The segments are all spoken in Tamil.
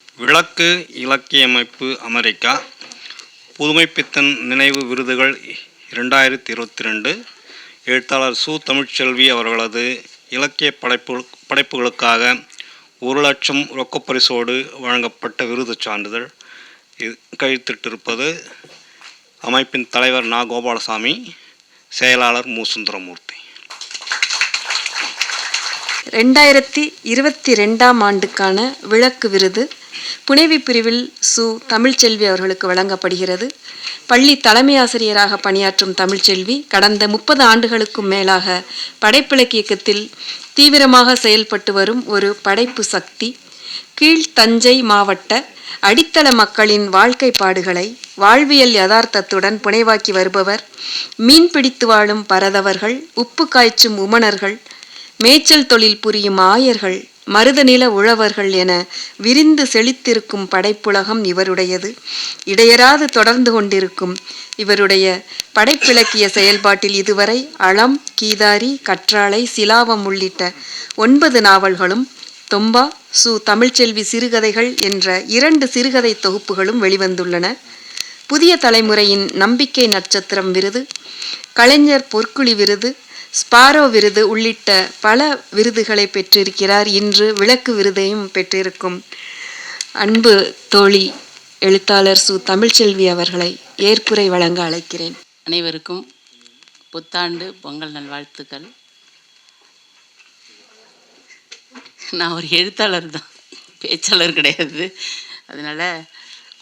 விளக்கு இலக்கியமைப்பு அமெரிக்கா புதுமைப்பித்தன் நினைவு விருதுகள் 2022 எழுத்தாளர் சு. தமிழ்ச்செல்வி அவர்களது இலக்கிய படைப்புகளுக்காக 1,00,000 ரொக்கப்பரிசோடு வழங்கப்பட்ட விருது சான்றிதழ். கைத்திட்டிருப்பது அமைப்பின் தலைவர் நா. கோபாலசாமி, செயலாளர் மு. சுந்தரமூர்த்தி. 2022ஆம் ஆண்டுக்கான விளக்கு விருது புனைவி பிரிவில் சு. தமிழ்ச்செல்வி அவர்களுக்கு வழங்கப்படுகிறது. பள்ளி தலைமை ஆசிரியராக பணியாற்றும் தமிழ்ச்செல்வி கடந்த 30 ஆண்டுகளுக்கும் மேலாக படைப்பிலக்கியத்தில் தீவிரமாக செயல்பட்டு வரும் ஒரு படைப்பு சக்தி. கீழ்த்தஞ்சை மாவட்ட அடித்தள மக்களின் வாழ்க்கைப்பாடுகளை வாழ்வியல் யதார்த்தத்துடன் புனைவாக்கி வருபவர். மீன் பிடித்து வாழும் பரதவர்கள், உப்பு காய்ச்சும் உமணர்கள், மேய்ச்சல் தொழில் புரியும் ஆயர்கள், மருதநில உழவர்கள் என விரிந்து செழித்திருக்கும் படைப்புலகம் இவருடையது. இடையராது தொடர்ந்து கொண்டிருக்கும் இவருடைய படைப்பிலக்கிய செயல்பாட்டில் இதுவரை அளம், கீதாரி, கற்றாழை, சிலாவம் உள்ளிட்ட 9 நாவல்களும், தொம்பா, சு. தமிழ்ச்செல்வி சிறுகதைகள் என்ற 2 சிறுகதை தொகுப்புகளும் வெளிவந்துள்ளன. புதிய தலைமுறையின் நம்பிக்கை நட்சத்திரம் விருது, கலைஞர் பொற்குழி விருது, ஸ்பாரோ விருது உள்ளிட்ட பல விருதுகளை பெற்றிருக்கிறார். இன்று விளக்கு விருதையும் பெற்றிருக்கும் அன்பு தோழி எழுத்தாளர் சு. தமிழ்ச்செல்வி அவர்களை ஏற்புரை வழங்க அழைக்கிறேன். அனைவருக்கும் புத்தாண்டு பொங்கல் நல்வாழ்த்துக்கள். நான் ஒரு எழுத்தாளர் தான், பேச்சாளர் கிடையாது. அதனால்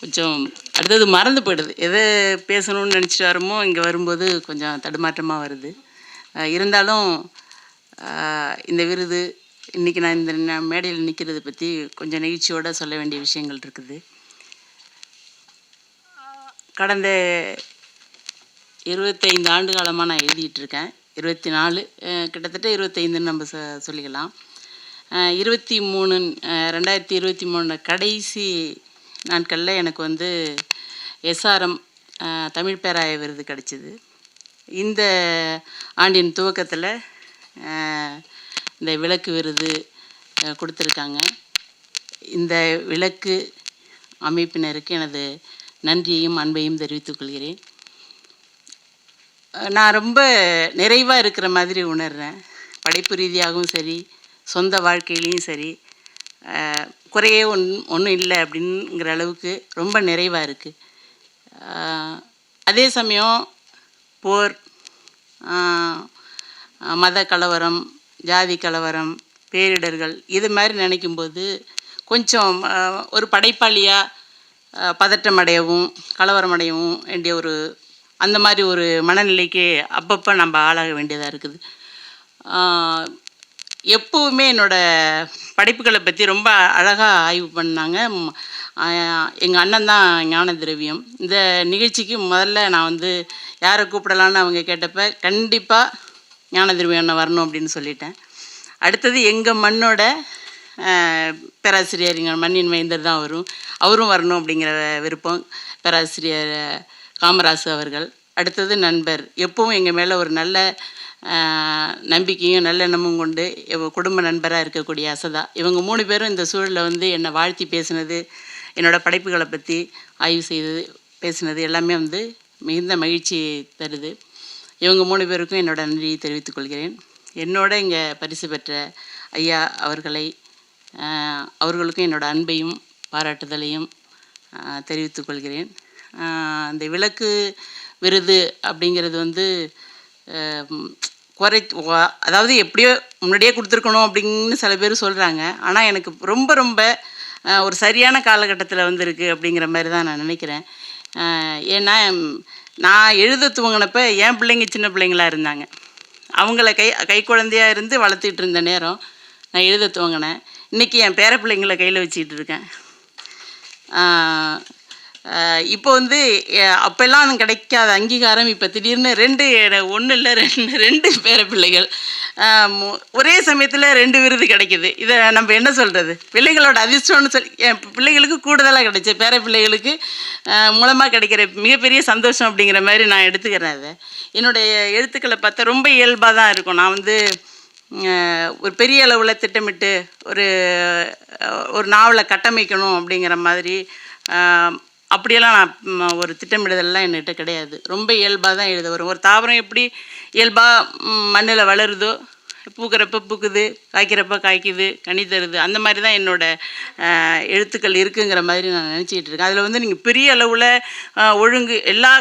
கொஞ்சம் அடுத்தது மறந்து போயிடுது. எதை பேசணும்னு நினச்சிட்டு வரமோ இங்கே வரும்போது கொஞ்சம் தடுமாற்றமாக வருது. இருந்தாலும் இந்த விருது இன்றைக்கி நான் இந்த மேடையில் நிற்கிறத பற்றி கொஞ்சம் நெகிழ்ச்சியோடு சொல்ல வேண்டிய விஷயங்கள் இருக்குது. கடந்த 25 ஆண்டு காலமாக நான் எழுதிட்டுருக்கேன். 24 கிட்டத்தட்ட 25ன்னு நம்ம சொல்லிக்கலாம். 2023 கடைசி நாட்களில் எனக்கு வந்து எஸ்ஆர்எம் தமிழ் பேராய விருது கிடச்சிது. இந்த ஆண்டின் துவக்கத்தில் இந்த விளக்கு விருது கொடுத்துருக்காங்க. இந்த விளக்கு அமைப்பினருக்கு எனது நன்றியையும் அன்பையும் தெரிவித்துக் கொள்கிறேன். நான் ரொம்ப நிறைவாக இருக்கிற மாதிரி உணர்கிறேன். படைப்பு ரீதியாகவும் சரி, சொந்த வாழ்க்கையிலையும் சரி, குறையே ஒன்றும் இல்லை அப்படிங்கிற அளவுக்கு ரொம்ப நிறைவாக இருக்குது. அதே சமயம் போர், மத கலவரம், ஜாதி கலவரம், பேரிடர்கள் இது மாதிரி நினைக்கும்போது கொஞ்சம் ஒரு படைப்பாளியாக பதட்டம் அடையவும் கலவரம் அடையவும் வேண்டிய ஒரு அந்த மாதிரி ஒரு மனநிலைக்கு அப்பப்போ நம்ம ஆளாக வேண்டியதாக இருக்குது. எப்போவுமே என்னோடய படைப்புகளை பற்றி ரொம்ப அழகாக ஆய்வு பண்ணாங்க எங்கள் அண்ணன் தான் ஞான திரவியம். இந்த நிகழ்ச்சிக்கு முதல்ல நான் வந்து யாரை கூப்பிடலான்னு அவங்க கேட்டப்ப கண்டிப்பாக ஞான திரவியம் அண்ணன் வரணும் அப்படின்னு சொல்லிட்டேன். அடுத்தது எங்கள் மண்ணோட பேராசிரியர் எங்கள் மண்ணின் மைந்தர் தான் அவரும் வரணும் அப்படிங்கிற விருப்பம் பேராசிரியர் காமராசு அவர்கள். அடுத்தது நண்பர், எப்பவும் எங்கள் மேலே ஒரு நல்ல நம்பிக்கையும் நல்லெண்ணமும் கொண்டு குடும்ப நண்பராக இருக்கக்கூடிய அசதா. இவங்க 3 பேரும் இந்த சூழலில் வந்து என்னை வாழ்த்தி பேசினது, என்னோடய படைப்புகளை பற்றி ஆய்வு செய்து பேசினது எல்லாமே வந்து மிகுந்த மகிழ்ச்சி தருது. இவங்க 3 பேருக்கும் என்னோட நன்றியை தெரிவித்துக் கொள்கிறேன். என்னோட இங்கே பரிசு பெற்ற ஐயா அவர்களுக்கும் என்னோடய அன்பையும் பாராட்டுதலையும் தெரிவித்துக் கொள்கிறேன். அந்த விளக்கு விருது அப்படிங்கிறது வந்து அதாவது எப்படியோ முன்னாடியே கொடுத்துருக்கணும் அப்படின்னு சில பேர் சொல்கிறாங்க. ஆனால் எனக்கு ரொம்ப ரொம்ப ஒரு சரியான காலகட்டத்தில் வந்திருக்கு அப்படிங்கிற மாதிரி தான் நான் நினைக்கிறேன். ஏன்னா நான் எழுத துவங்கினப்போ என் பிள்ளைங்க சின்ன பிள்ளைங்களாக இருந்தாங்க. அவங்கள கை குழந்தையாக இருந்து வளர்த்துட்டு இருந்த நேரம் நான் எழுத துவங்கினேன். இன்றைக்கி என் பேர பிள்ளைங்களை கையில் வச்சுக்கிட்டு இருக்கேன். இப்போ வந்து அப்போல்லாம் கிடைக்காத அங்கீகாரம் இப்போ திடீர்னு 2 பேர பிள்ளைகள் ஒரே சமயத்தில் 2 விருது கிடைக்கிது. இதை நம்ம என்ன சொல்கிறது? பிள்ளைகளோட அதிர்ஷ்டம்னு சொல்லி என் பிள்ளைகளுக்கு கூடுதலாக கிடைச்ச பேர பிள்ளைகளுக்கு மூலமாக கிடைக்கிற மிகப்பெரிய சந்தோஷம் அப்படிங்கிற மாதிரி நான் எடுத்துக்கிறேன். அதை என்னுடைய எழுத்துக்களை பார்த்தா ரொம்ப இயல்பாக தான் இருக்கும். நான் வந்து ஒரு பெரிய அளவில் திட்டமிட்டு ஒரு ஒரு நாவலை கட்டமைக்கணும் அப்படிங்கிற மாதிரி அப்படியெல்லாம் நான் ஒரு திட்டமிடுதல்லாம் என்கிட்ட கிடையாது. ரொம்ப இயல்பாக தான் எழுத வரும். ஒரு தாவரம் எப்படி இயல்பாக மண்ணில் வளருதோ, பூக்கிறப்ப பூக்குது, காய்க்கிறப்ப காய்க்குது, கனி தருது, அந்த மாதிரி தான் என்னோடய எழுத்துக்கள் இருக்குங்கிற மாதிரி நான் நினச்சிக்கிட்டு இருக்கேன். அதில் வந்து நீங்கள் பெரிய அளவில் ஒழுங்கு எல்லா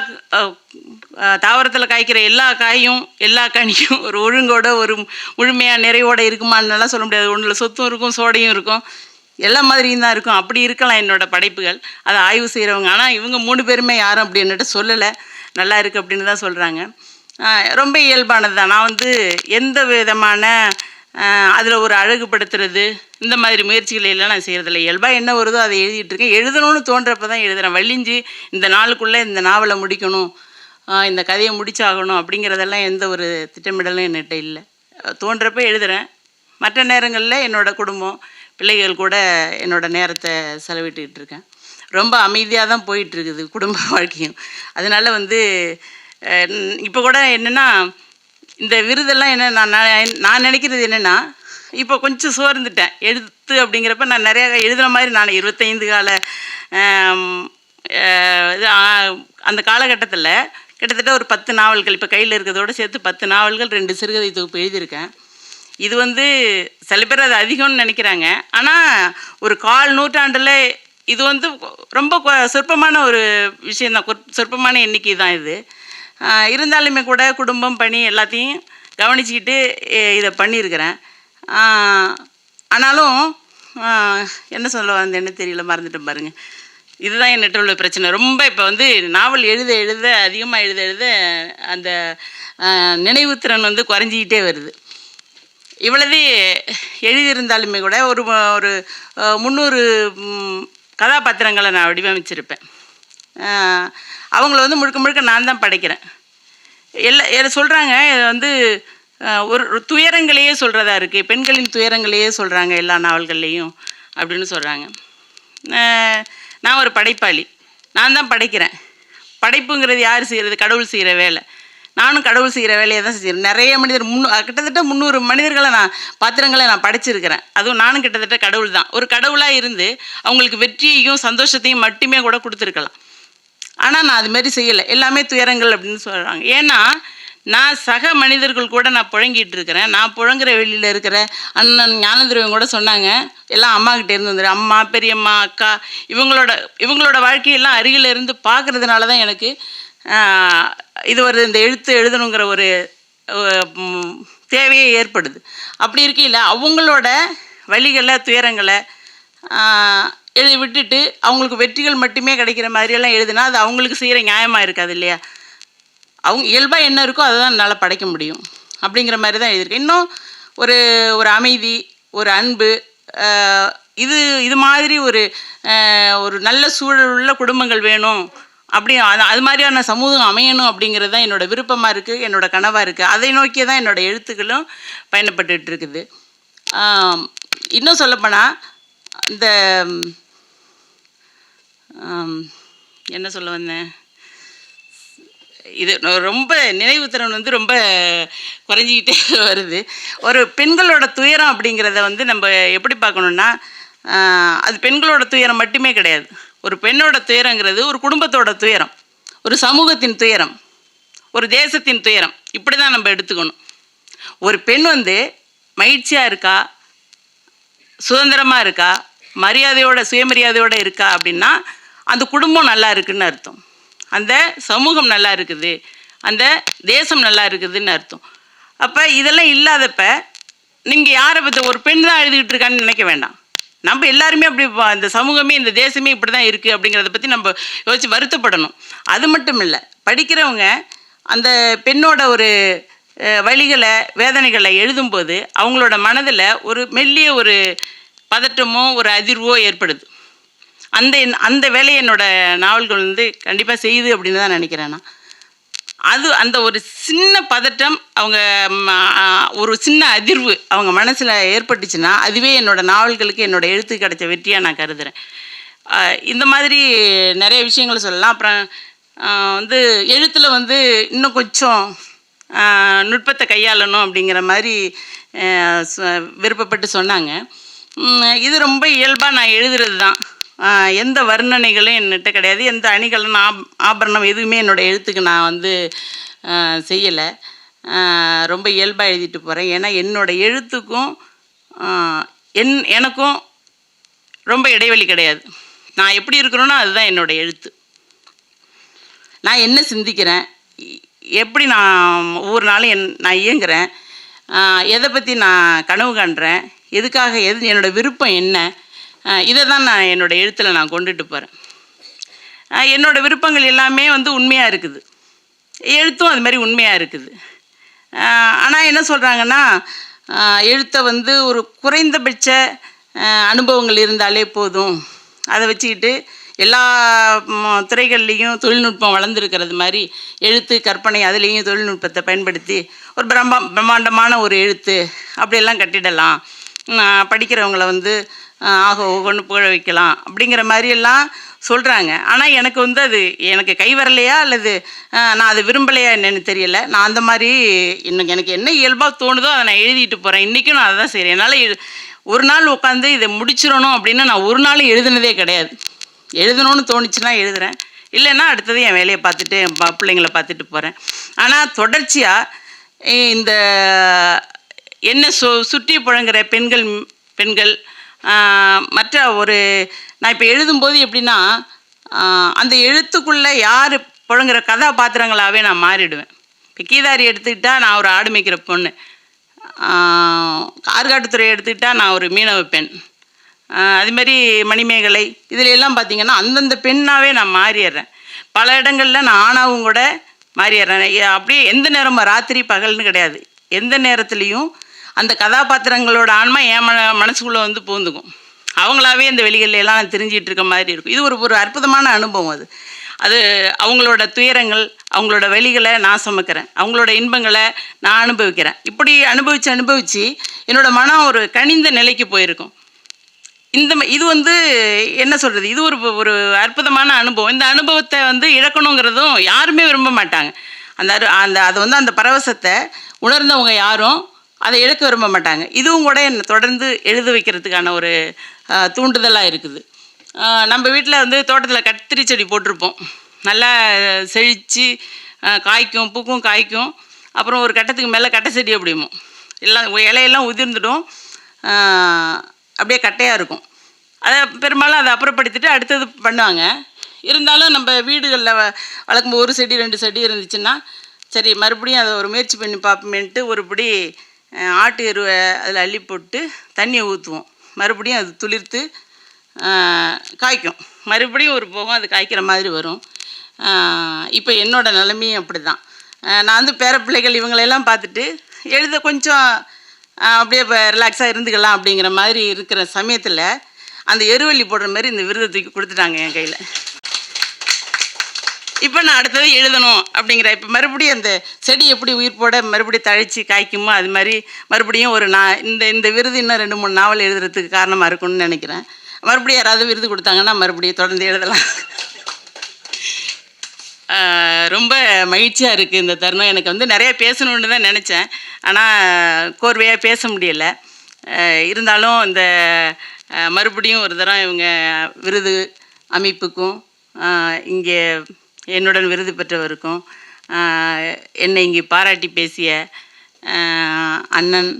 தாவரத்தில் காய்க்கிற எல்லா காயும் எல்லா கனியும் ஒரு ஒழுங்கோட ஒரு முழுமையாக நிறைவோடு இருக்குமான்னெல்லாம் சொல்ல முடியாது. ஒன்றில் சொத்தும் இருக்கும், சோடையும் இருக்கும், எல்லா மாதிரியும் தான் இருக்கும். அப்படி இருக்கலாம் என்னோடய படைப்புகள். அதை ஆய்வு செய்கிறவங்க. ஆனால் இவங்க 3 பேருமே யாரும் அப்படி என்னட்ட சொல்லலை, நல்லா இருக்குது அப்படின்னு தான் சொல்கிறாங்க. ரொம்ப இயல்பானது தான். நான் வந்து எந்த விதமான அதில் ஒரு அழகுபடுத்துறது இந்த மாதிரி முயற்சிகள் எல்லாம் நான் செய்கிறதில்ல. இயல்பாக என்ன வருதோ அதை எழுதிட்டுருக்கேன். எழுதணும்னு தோன்றப்ப தான் எழுதுகிறேன். வள்ளிஞ்சு இந்த நாளுக்குள்ளே இந்த நாவலை முடிக்கணும், இந்த கதையை முடிச்சாகணும் அப்படிங்கிறதெல்லாம் எந்த ஒரு திட்டமிடலும் என்கிட்ட இல்லை. தோன்றப்ப எழுதுகிறேன். மற்ற நேரங்களில் என்னோடய குடும்பம், பிள்ளைகள் கூட என்னோடய நேரத்தை செலவிட்டுக்கிட்டு இருக்கேன். ரொம்ப அமைதியாக தான் போயிட்டுருக்குது குடும்ப வாழ்க்கையும். அதனால் வந்து இப்போ கூட என்னென்னா, இந்த விருதெல்லாம் என்ன நான் நினைக்கிறது என்னென்னா, இப்போ கொஞ்சம் சோர்ந்துட்டேன். எழுத்து அப்படிங்கிறப்ப நான் நிறையா எழுதுகிற மாதிரி நான் 25 கால இது அந்த காலகட்டத்தில் கிட்டத்தட்ட ஒரு 10 நாவல்கள் இப்போ கையில் இருக்கிறதோடு சேர்த்து 10 நாவல்கள், 2 சிறுகதை தொகுப்பு எழுதியிருக்கேன். இது வந்து சில பேர் அது அதிகம்னு நினைக்கிறாங்க. ஆனால் ஒரு 1/4 நூற்றாண்டில் இது வந்து ரொம்ப சொற்பமான ஒரு விஷயந்தான், சொற்பமான எண்ணிக்கை தான் இது. இருந்தாலுமே கூட குடும்பம், பணி எல்லாத்தையும் கவனிச்சிக்கிட்டு இதை பண்ணியிருக்கிறேன். ஆனாலும் என்ன சொல்ல வந்தேன்னு தெரியல, மறந்துட்டேன் பாருங்கள். இதுதான் என்கிட்ட உள்ள பிரச்சனை. ரொம்ப இப்போ வந்து நாவல் எழுத அதிகமாக எழுத அந்த நினைவுத்திறன் வந்து குறைஞ்சிக்கிட்டே வருது. இவ்வளவு எழுதியிருந்தாலுமே கூட ஒரு 300 கதாபாத்திரங்களை நான் வடிவமைச்சிருப்பேன். அவங்கள வந்து முழுக்க முழுக்க நான் தான் படைக்கிறேன். சொல்கிறாங்க இதை வந்து ஒரு துயரங்களையே சொல்கிறதா இருக்குது, பெண்களின் துயரங்களையே சொல்கிறாங்க எல்லா நாவல்கள்லேயும் அப்படின்னு சொல்கிறாங்க. நான் ஒரு படைப்பாளி, நான் தான் படைக்கிறேன். படைப்புங்கிறது யார் செய்கிறது? கடவுள் செய்கிற வேலை. நானும் கடவுள் செய்கிற வேலையை தான் செய்கிறேன். நிறைய மனிதர் கிட்டத்தட்ட 300 மனிதர்களை பாத்திரங்களை நான் படைச்சிருக்கிறேன். அதுவும் நானும் கிட்டத்தட்ட கடவுள் தான். ஒரு கடவுளாக இருந்து அவங்களுக்கு வெற்றியையும் சந்தோஷத்தையும் மட்டுமே கூட கொடுத்துருக்கலாம். ஆனால் நான் அதுமாரி செய்யலை. எல்லாமே துயரங்கள் அப்படின்னு சொல்கிறாங்க. ஏன்னா நான் சக மனிதர்கள் கூட நான் புழங்கிட்டு இருக்கிறேன். நான் புழங்குற வெளியில் இருக்கிற அண்ணன் ஞானதுருவன் கூட சொன்னாங்க, எல்லாம் அம்மாக்கிட்டே இருந்து வந்துடு, அம்மா, பெரியம்மா, அக்கா, இவங்களோட வாழ்க்கையெல்லாம் அருகில் இருந்து பார்க்குறதுனால தான் எனக்கு இது இந்த எழுத்து எழுதணுங்கிற ஒரு தேவையே ஏற்படுது. அப்படி இருக்கையில் அவங்களோட வழிகளை, துயரங்களை எழுதி விட்டுட்டு அவங்களுக்கு வெற்றிகள் மட்டுமே கிடைக்கிற மாதிரியெல்லாம் எழுதுனா அது அவங்களுக்கு செய்கிற நியாயமாக இருக்காது இல்லையா? அவங்க இயல்பாக என்ன இருக்கோ அதை தான் என்னால் படைக்க முடியும் அப்படிங்கிற மாதிரி தான் எழுதியிருக்கேன். இன்னும் ஒரு அமைதி, ஒரு அன்பு, இது மாதிரி ஒரு நல்ல சூழல் உள்ள குடும்பங்கள் வேணும், அப்படி அது மாதிரியான சமூகம் அமையணும் அப்படிங்கிறது தான் என்னோடய விருப்பமாக இருக்குது, என்னோடய கனவாக இருக்குது. அதை நோக்கியே தான் என்னோடய எழுத்துக்களும் பயணப்பட்டு இருக்குது. இன்னும் சொல்லப்போனால் இந்த என்ன சொல்ல வந்தேன், இது ரொம்ப நினைவுத்திறன் வந்து ரொம்ப குறைஞ்சிக்கிட்டே வருது. ஒரு பெண்களோட துயரம் அப்படிங்கிறத வந்து நம்ம எப்படி பார்க்கணுன்னா, அது பெண்களோட துயரம் மட்டுமே கிடையாது. ஒரு பெண்ணோட துயரங்கிறது ஒரு குடும்பத்தோட துயரம், ஒரு சமூகத்தின் துயரம், ஒரு தேசத்தின் துயரம், இப்படி தான் நம்ம எடுத்துக்கணும். ஒரு பெண் வந்து மகிழ்ச்சியாக இருக்கா, சுதந்திரமாக இருக்கா, மரியாதையோட சுயமரியாதையோடு இருக்கா அப்படின்னா அந்த குடும்பம் நல்லா இருக்குதுன்னு அர்த்தம், அந்த சமூகம் நல்லா இருக்குது, அந்த தேசம் நல்லா இருக்குதுன்னு அர்த்தம். அப்போ இதெல்லாம் இல்லாதப்ப நீங்கள் யாரை பற்றி ஒரு பெண் தான் எழுதிக்கிட்டு இருக்கான்னு நினைக்க வேண்டாம். நம்ம எல்லாருமே அப்படி, இந்த சமூகமே இந்த தேசமே இப்படி தான் இருக்குது அப்படிங்கிறத பற்றி நம்ம யோசித்து வருத்தப்படணும். அது மட்டும் இல்லை, படிக்கிறவங்க அந்த பெண்ணோட ஒரு வழிகளை, வேதனைகளை எழுதும்போது அவங்களோட மனதில் ஒரு மெல்லிய ஒரு பதட்டமோ ஒரு அதிர்வோ ஏற்படுது. அந்த வேலையை என்னோடய நாவல்கள் வந்து கண்டிப்பாக செய்யுது அப்படின்னு தான் நினைக்கிறேன் நான். அந்த ஒரு சின்ன பதட்டம், அவங்க ஒரு சின்ன அதிர்வு அவங்க மனசில் ஏற்பட்டுச்சுன்னா அதுவே என்னோடய நாவல்களுக்கு என்னோடய எழுத்து கிடைச்ச வெற்றியாக நான் கருதுகிறேன். இந்த மாதிரி நிறைய விஷயங்கள் சொல்லலாம். அப்புறம் வந்து எழுத்தில் வந்து இன்னும் கொஞ்சம் நுட்பத்தை கையாளணும் அப்படிங்கிற மாதிரி விருப்பப்பட்டு சொன்னாங்க. இது ரொம்ப இயல்பாக நான் எழுதுறது தான். எந்த வர்ணனைகளும் என்கிட்ட கிடையாது. எந்த அணிகளும் ஆபரணம் எதுவுமே என்னோடய எழுத்துக்கு நான் வந்து செய்யலை. ரொம்ப இயல்பாக எழுதிட்டு போகிறேன். ஏன்னா என்னோடய எழுத்துக்கும் எனக்கும் ரொம்ப இடைவெளி கிடையாது. நான் எப்படி இருக்கிறேனோ அதுதான் என்னோடய எழுத்து. நான் என்ன சிந்திக்கிறேன், எப்படி நான் ஒவ்வொரு நாளும் நான் இயங்குகிறேன், எதை பற்றி நான் கனவு காண்றேன், எதுக்காக என்னோடய விருப்பம் என்ன, இதை தான் நான் என்னோடய எழுத்தில் நான் கொண்டுட்டு போகிறேன். என்னோடய விருப்பங்கள் எல்லாமே வந்து உண்மையாக இருக்குது, எழுத்தும் அது மாதிரி உண்மையாக இருக்குது. ஆனால் என்ன சொல்கிறாங்கன்னா, எழுத்தை வந்து ஒரு குறைந்தபட்ச அனுபவங்கள் இருந்தாலே போதும், அதை வச்சுக்கிட்டு எல்லா துறைகள்லேயும் தொழில்நுட்பம் வளர்ந்துருக்கிறது மாதிரி எழுத்து கற்பனை அதுலேயும் தொழில்நுட்பத்தை பயன்படுத்தி ஒரு பிரம்மாண்டமான ஒரு எழுத்து அப்படியெல்லாம் கட்டிடலாம், படிக்கிறவங்கள வந்து ஒன்று புகழ வைக்கலாம் அப்படிங்கிற மாதிரியெல்லாம் சொல்கிறாங்க. ஆனால் எனக்கு வந்து அது எனக்கு கை வரலையா அல்லது நான் அதை விரும்பலையா என்னென்னு தெரியலை. நான் அந்த மாதிரி எனக்கு என்ன இயல்பாக தோணுதோ அதை நான் எழுதிட்டு போகிறேன். இன்றைக்கும் நான் அதை தான் செய்கிறேன். என்னால் ஒரு நாள் உட்காந்து இதை முடிச்சிடணும் அப்படின்னு நான் ஒரு நாள் எழுதுனதே கிடையாது. எழுதணும்னு தோணுச்சுன்னா எழுதுகிறேன், இல்லைன்னா அடுத்தது என் வேலையை பார்த்துட்டு என் பிள்ளைங்களை பார்த்துட்டு போகிறேன். ஆனால் தொடர்ச்சியாக இந்த என்னை சுற்றி புழங்குற பெண்கள் மற்ற ஒரு நான் இப்போ எழுதும்போது எப்படின்னா அந்த எழுத்துக்குள்ளே யார் புழங்குற கதாபாத்திரங்களாகவே நான் மாறிடுவேன். இப்போ கீதாரி எடுத்துக்கிட்டால் நான் ஒரு ஆடு மேய்க்கிற பொண்ணு, ஆற்காட்டுத்துறை எடுத்துக்கிட்டால் நான் ஒரு மீனவ பெண், அதுமாரி மணிமேகலை இதில் எல்லாம் பார்த்திங்கன்னா அந்தந்த பெண்ணாகவே நான் மாறிடுறேன். பல இடங்களில் நான் ஆணாவும் கூட மாறிடுறேன். அப்படியே எந்த நேரமும் ராத்திரி பகல்னு கிடையாது, எந்த நேரத்துலேயும் அந்த கதாபாத்திரங்களோட ஆன்மா என் மனசுக்குள்ளே வந்து பூந்துக்கும். அவங்களாவே இந்த வெளிகளில் எல்லாம் நான் தெரிஞ்சிகிட்டு இருக்க மாதிரி இருக்கும். இது ஒரு அற்புதமான அனுபவம். அது அவங்களோட துயரங்கள் அவங்களோட வலிகளை நான் சுமக்கிறேன், அவங்களோட இன்பங்களை நான் அனுபவிக்கிறேன். இப்படி அனுபவித்து என்னோடய மனம் ஒரு கனிந்த நிலைக்கு போயிருக்கும். இது வந்து என்ன சொல்கிறது, இது ஒரு அற்புதமான அனுபவம். இந்த அனுபவத்தை வந்து இழக்கணுங்கிறதும் யாருமே விரும்ப மாட்டாங்க. அதை வந்து அந்த பரவசத்தை உணர்ந்தவங்க யாரும் அதை இழக்க விரும்ப மாட்டாங்க. இதுவும் கூட என்னை தொடர்ந்து எழுத வைக்கிறதுக்கான ஒரு தூண்டுதலாக இருக்குது. நம்ம வீட்டில் வந்து தோட்டத்தில் கத்திரி செடி போட்டிருப்போம், நல்லா செழித்து காய்க்கும், பூக்கும், காய்க்கும். அப்புறம் ஒரு கட்டத்துக்கு மேலே கட்டை செடி அப்படிமோ எல்லாம் இலையெல்லாம் உதிர்ந்துடும், அப்படியே கட்டையாக இருக்கும். அதை பெரும்பாலும் அதை அப்புறப்படுத்திட்டு அடுத்தது பண்ணுவாங்க. இருந்தாலும் நம்ம வீடுகளில் வளர்க்கும்போது ஒரு செடி 2 செடி இருந்துச்சுன்னா சரி மறுபடியும் அதை ஒரு முயற்சி பண்ணி பார்ப்போமேன்ட்டு ஒருபடி ஆட்டு எருவை அதில் அள்ளி போட்டு தண்ணியை ஊற்றுவோம். மறுபடியும் அது துளிர்த்து காய்க்கும், மறுபடியும் ஒரு போகம் அது காய்க்கிற மாதிரி வரும். இப்போ என்னோடய நிலைமையும் அப்படி தான். நான் வந்து பேரப்பிள்ளைகள் இவங்களெல்லாம் பார்த்துட்டு எழுத கொஞ்சம் அப்படியே இப்போ ரிலாக்ஸாக இருந்துக்கலாம் அப்படிங்கிற மாதிரி இருக்கிற சமயத்தில் அந்த எருவள்ளி போடுற மாதிரி இந்த விருதை தூக்கி கொடுத்துட்டாங்க என் கையில். இப்போ நான் அடுத்தது எழுதணும் அப்படிங்கிற, இப்போ மறுபடியும் அந்த செடி எப்படி உயிர் போட மறுபடியும் தழைச்சி காய்க்குமோ அது மாதிரி மறுபடியும் இந்த விருது இன்னும் 2-3 நாவல் எழுதுறதுக்கு காரணமாக இருக்கும்னு நினைக்கிறேன். மறுபடியும் யாராவது விருது கொடுத்தாங்கன்னா மறுபடியும் தொடர்ந்து எழுதலாம். ரொம்ப மகிழ்ச்சியாக இருக்குது இந்த தருணம். எனக்கு வந்து நிறைய பேசணுன்னு தான் நினச்சேன், ஆனால் கோர்வையாக பேச முடியலை. இருந்தாலும் இந்த மறுபடியும் ஒரு தரம் இவங்க விருது அமைப்புக்கும் இங்கே என்னுடன் விருது பெற்றவருக்கும் என்னை இங்கே பாராட்டி பேசிய அண்ணன்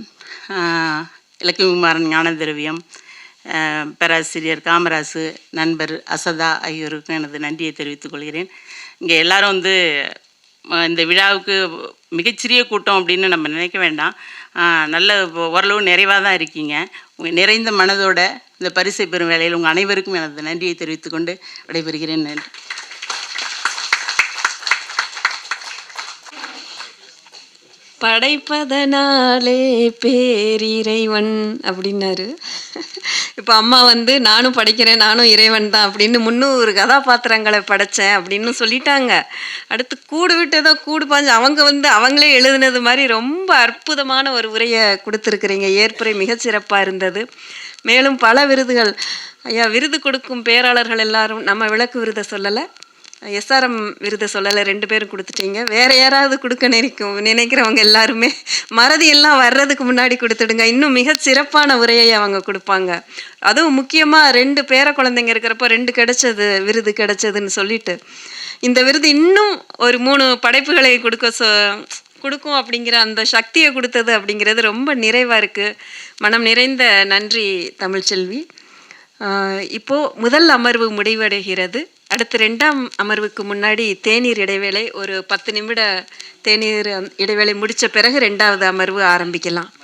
இலக்கியகுமாரன் ஞானதிரவியம், பேராசிரியர் காமராசு, நண்பர் அசதா ஆகியோருக்கும் எனது நன்றியை தெரிவித்துக் கொள்கிறேன். இங்கே எல்லாரும் வந்து இந்த விழாவுக்கு மிகச்சிறிய கூட்டம் அப்படின்னு நம்ம நினைக்க வேண்டாம், நல்ல ஓரளவு நிறைவாக தான் இருக்கீங்க. உங்கள் நிறைந்த மனதோட இந்த பரிசை பெறும் வேளையில் உங்கள் அனைவருக்கும் எனது நன்றியை தெரிவித்துக்கொண்டு விடைபெறுகிறேன். நன்றி. படைப்பதனாலே பேரிறைவன் அப்படின்னாரு. இப்போ அம்மா வந்து நானும் படிக்கிறேன், நானும் இறைவன் தான் அப்படின்னு 300 கதாபாத்திரங்களை படைத்தேன் அப்படின்னு சொல்லிட்டாங்க. அடுத்து கூடு விட்டதோ கூடு பாஞ்சு அவங்க வந்து அவங்களே எழுதுனது மாதிரி ரொம்ப அற்புதமான ஒரு உரையை கொடுத்துருக்குறீங்க. ஏற்புரை மிகச்சிறப்பாக இருந்தது. மேலும் பல விருதுகள் ஐயா, விருது கொடுக்கும் பேராளர்கள் எல்லாரும் நம்ம விளக்கு விருதை சொல்லலை, எஸ்ஆர்எம் விருதை சொல்லலை, 2 பேரும் கொடுத்துட்டீங்க. வேற யாராவது கொடுக்க நினைக்கிறவங்க எல்லாருமே மறதி எல்லாம் வர்றதுக்கு முன்னாடி கொடுத்துடுங்க. இன்னும் மிக சிறப்பான உரையை அவங்க கொடுப்பாங்க. அதுவும் முக்கியமாக 2 பேர குழந்தைங்க இருக்கிறப்போ 2 கிடைச்சது, விருது கிடைச்சதுன்னு சொல்லிட்டு இந்த விருது இன்னும் ஒரு 3 படைப்புகளை கொடுக்கும் அப்படிங்கிற அந்த சக்தியை கொடுத்தது அப்படிங்கிறது ரொம்ப நிறைவாக இருக்குது. மனம் நிறைந்த நன்றி தமிழ்ச்செல்வி. இப்போ முதல் அமர்வு முடிவடைகிறது. அடுத்து 2ஆம் அமர்வுக்கு முன்னாடி தேநீர் இடைவேளை, ஒரு 10 நிமிட தேநீர் இடைவேளை முடித்த பிறகு 2வது அமர்வு ஆரம்பிக்கலாம்.